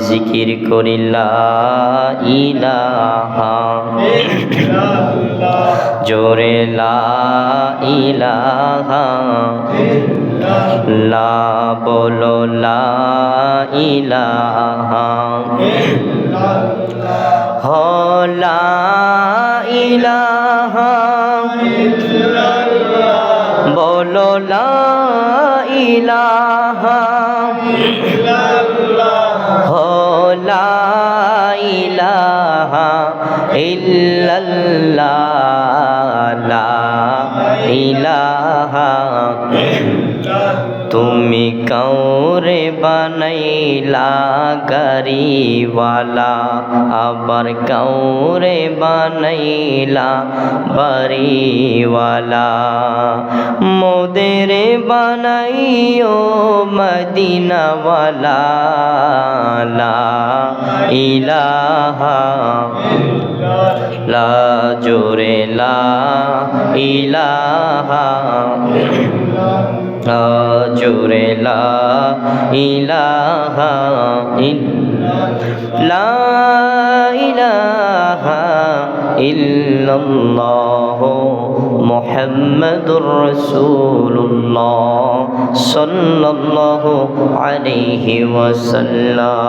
জিকির করি লা ইলাহা জোরে লা ইলাহা লা বলো লা ইলাহা হো লা ইলাহা বলো লা ইলাহা হো লা ইলাহা ইল্লাল্লাহ লা ইলাহা তুমি কাউরে বানাইলা গাড়িওয়ালা আবার কাউরে বানাইলা বাড়িওয়ালা মোদের বানাইও মদিনাওয়ালা লা ইলাহা লা জোরে লা ইলাহা জোরে লা ইলাহা লা ইলাহা ইল্লাল্লাহ মুহাম্মাদুর রাসূলুল্লাহ সাল্লাল্লাহু আলাইহি ওয়াসাল্লাম।